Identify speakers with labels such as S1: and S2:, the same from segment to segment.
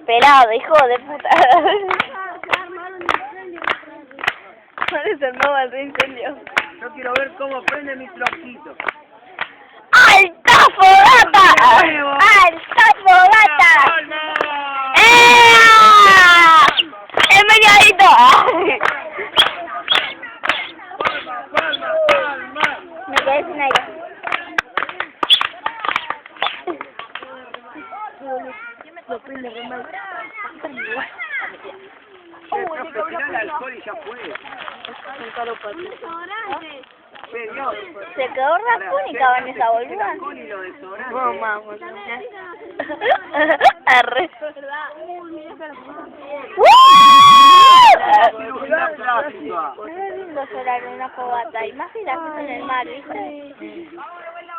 S1: Pelado, hijo de puta. ¿Cuál es el nuevo del incendio?
S2: Yo quiero ver cómo prende mi tronquito.
S1: ¡Alta fogata! ¡Alta fogata! ¡Ea! ¡El meñadito!
S2: ¡Palma!
S1: Me quedé sin aire.
S2: Lo prende re mal. Profe, tirá el alcohol y ya fue. Señor.
S1: Se quedó rascónica, Vanessa, boluda.
S2: Alcohol y lo desodorante.
S1: No, vamos. Arre.
S2: Cirugía plástica.
S1: Es lindo llorar en una fogata, y más si la haces en el mar, ¿viste?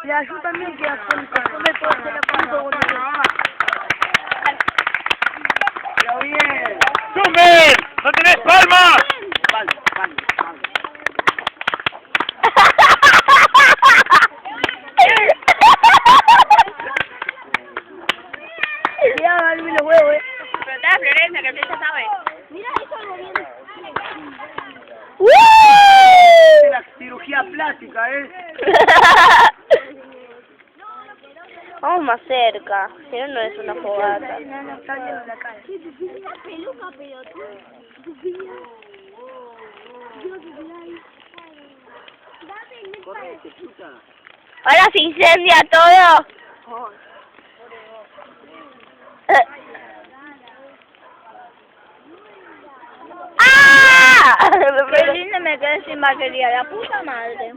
S2: Ya, yo también quiero afónica. No me puedo hacer la punta bonita. Pero bien.
S3: ¡Sumen! ¡No tenés palmas!
S2: Palma.
S1: Mira, dame los huevos, Pero está Florencia, que ya sabe. Mira, hizo algo bien.
S2: La cirugía plástica,
S1: Vamos más cerca, si no, no es una fogata.
S2: No, está viendo la cara.
S4: Una peluca, pelotudo.
S2: Correte, puta.
S1: Ahora se incendia todo. ¡Ah! Qué lindo, me quedé sin batería, la puta madre.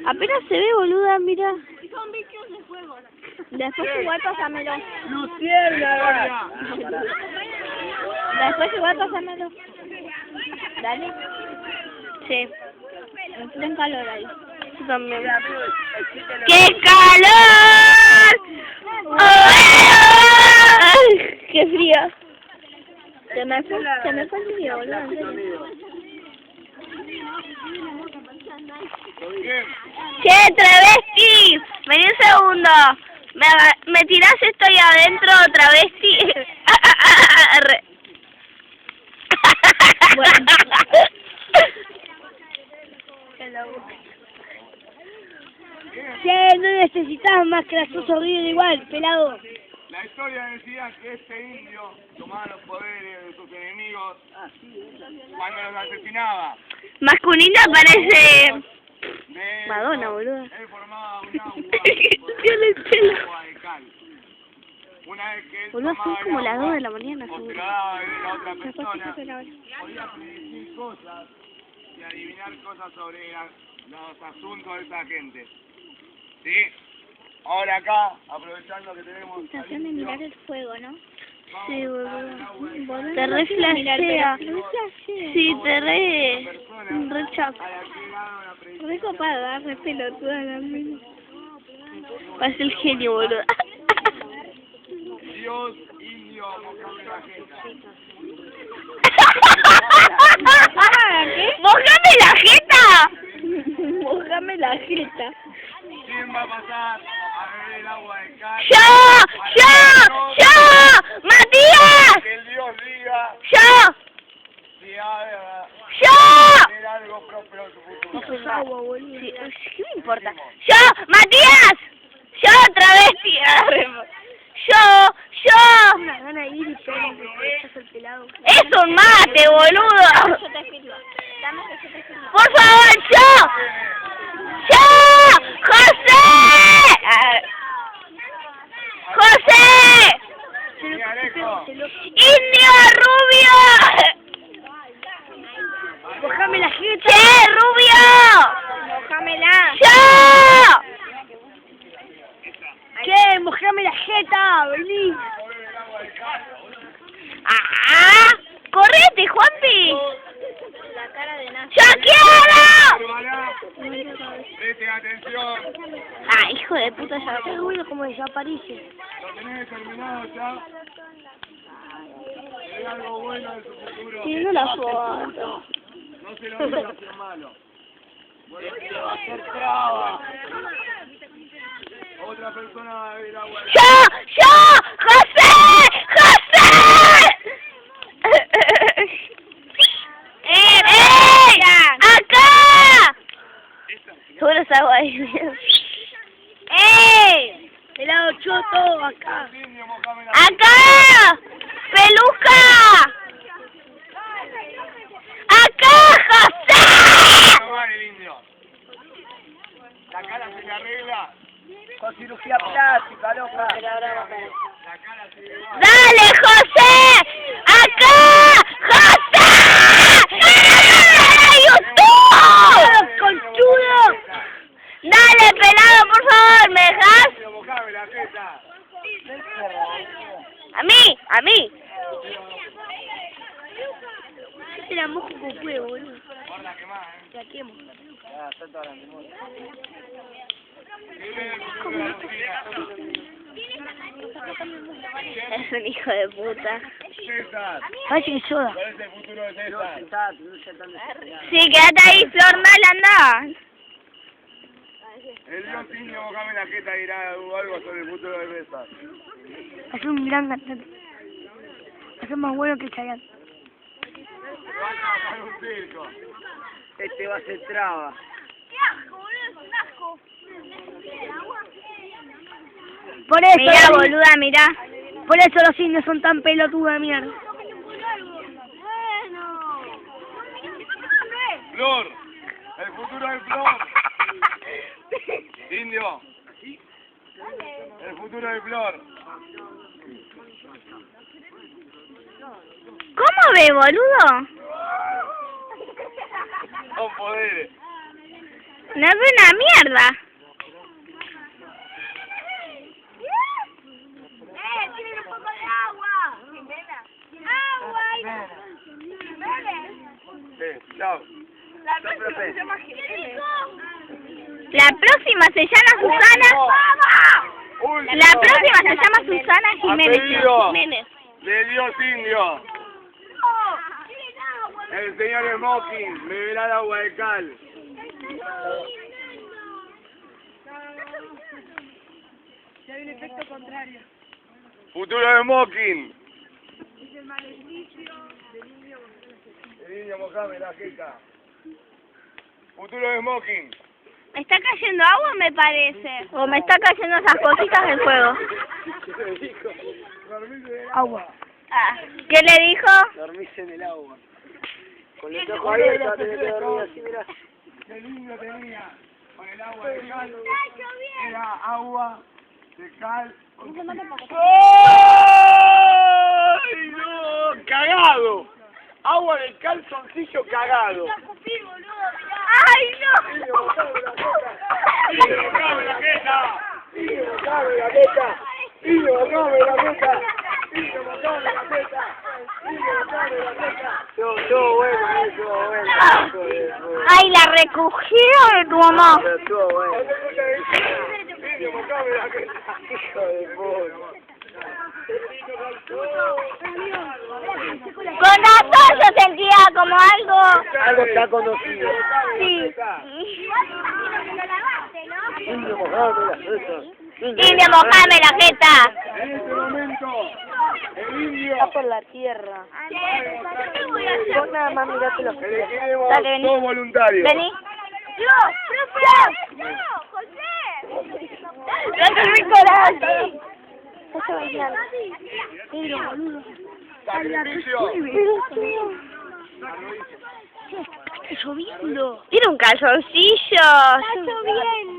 S1: Apenas se ve, boluda, mira.
S4: Son bichos de fuego.
S1: Después igual pásamelo.
S2: ¡Luciérnaga!
S1: Después igual pásamelo. Dale. Sí. Ten calor ahí. Yo también. ¡Qué calor! ¡Ay! ¡Qué frío! Se me fue el frío, boludo. En serio. ¡Che, travesti! Vení un segundo. ¿Me tirás esto ahí adentro, travesti? Bueno.
S4: Che, no necesitas más que la horrible igual, pelado.
S3: La historia decía que este indio tomaba los poderes de sus enemigos cuando los asesinaba.
S1: Masculina parece
S3: De
S1: Madonna,
S3: eso,
S1: boludo.
S3: Él formaba un agua,
S1: Tiene el pelo.
S3: agua de cal. Una vez que él
S1: Boludo, son
S3: tomaba el
S1: como las
S3: agua,
S1: 2 de la mañana,
S3: o se
S1: seguro.
S3: la daba a beber a otra
S1: Después
S3: persona,
S1: fíjate la hora.
S3: podía predecir cosas y adivinar cosas sobre los asuntos de esa gente. ¿Sí? Ahora acá, aprovechando que tenemos...
S4: Sensación de mirar el fuego, ¿no?
S1: Sí, boludo. Te re flashea. Sí, te re choc. Re copada, re pelotuda la mina. Parece el genio, boludo.
S3: Dios, indio, mojame la jeta.
S1: ¡Mojame la jeta! ¡Mojame la jeta!
S3: ¿Quién va a pasar a beber el agua de cal?
S1: ¡Yo! ¡Matías!
S3: Que el Dios diga
S1: ¡Yo!
S3: si ha de tener algo próspero en su futuro.
S1: Sí, ¿qué me importa? ¡Yo! ¡Matías! ¡Yo, travesti! ¡Yo!
S4: Una gana de ir y pegar el pelado.
S1: ¡Es un mate, boludo!
S4: Yo te firmo. Dame que yo te firmo.
S1: ¡Por favor, yo! ¡José! ¡José!
S3: Mira, Alejo,
S1: ¡Indio Rubio!
S4: Mojame la jeta.
S1: ¡Che, Rubio!
S4: Mojámela.
S1: ¡Yo!
S4: ¿Qué? Mojame la jeta. Vení.
S1: ¡Ah! ¡Correte, Juanpi!
S4: La cara de nada.
S1: ¡Yo quiero!
S3: hermana, presten atención.
S1: Ah, hijo de puta, ya
S4: Qué bueno como desaparece.
S3: Lo tenés terminado ya. Hay algo bueno en su futuro.
S1: Tiene la foto.
S3: No se lo digas a su hermano. Bueno, que va a ser traba. Otra persona va a beber agua.
S1: ¡Yo! ¡José! agua hirviendo.
S4: Helado choto, acá.
S3: Indio, mojame la
S1: ¡Acá! ¡Peluca! ¡Acá, José!
S3: No vale el indio. La cara se le arregla.
S2: Con cirugía plástica, loca.
S3: La cara se le va.
S1: ¡Dale, José! ¡Acá! ¡José! ¡Ay, YouTube!
S4: ¡Conchudo!
S1: ¡Dale, pelado, por favor! ¿Me dejas?
S3: Indio, mojame la jeta.
S1: ¡A mí! ¡A mí!
S4: Este la mojo con fuego, boludo.
S3: Guarda que más,
S4: La quemo.
S2: Ya, está toda la memoria.
S1: Es un hijo de puta.
S3: César,
S4: Parece que soda.
S3: ¿cuál es el futuro de
S2: No,
S3: César?
S2: sentate, no seas tan desesperado.
S1: Sí, quédate ahí, Flor, mal anda.
S3: El dios indio, mojame la jeta, dirá algo sobre el futuro de César.
S4: Es un gran cantante. Es más bueno que Chayanne.
S3: Te van a hacer un circo.
S2: Este va a ser traba.
S4: Por eso,
S1: Mirá, boluda, mirá.
S4: por eso los indios son tan pelotudos de mierda.
S3: Flor, el futuro de Flor. Indio, el futuro de Flor.
S1: ¿Cómo ve, boludo?
S3: Con poderes.
S1: No ve una mierda.
S5: ¡Tienen un poco de agua! ¡Agua!
S3: Sí, chao.
S5: La próxima se llama Jiménez.
S1: La próxima se llama Susana.
S3: Último.
S1: La próxima se llama Susana Jiménez.
S3: Apellido.
S1: Jiménez.
S3: De Dios indio. El señor Smoking, me verá el agua de cal. Futuro de Smoking. El indio mojame la jeta. Futuro de Smoking.
S1: ¿Me está cayendo agua, me parece? ¿O me está cayendo esas cositas del fuego?
S4: Agua.
S1: Ah, ¿qué le dijo?
S2: Dormís en el agua. Con los ojos abiertos tenés que dormir así, mirá.
S3: El indio tenía con el agua de cal. Era agua de cal. ¡Ay, no! ¡Cagado! Agua de calzoncillo cagado.
S1: ¡Ay, no!
S3: ¡Indio, mojame la jeta! ¡Indio, mojame la jeta! ¡Indio, mojame la jeta! ¡Indio, mojame la jeta! ¡Indio, mojame la jeta!
S2: Estuvo bueno, estuvo bueno. Hijo de puta.
S1: ¡Ay, la recogieron de tu mamá!
S2: Pero estuvo bueno.
S3: ¡Indio, mojame la jeta!
S2: Hijo de puta.
S1: Con razón yo sentía como algo...
S2: Algo está conocido.
S1: Sí.
S2: Indio, mojame la jeta.
S1: Indio, mojame la jeta.
S3: En este momento, el indio
S4: Está por la tierra. Vos nada más mirate los pies.
S3: elegiremos
S1: Dale, vení.
S3: dos voluntarios.
S1: Vení.
S5: ¡No, José!
S1: ¡No te Nicolás!
S3: Sacrificio.
S4: Está lloviendo.
S1: Tiene un calzoncillo.
S5: ¡Está lloviendo!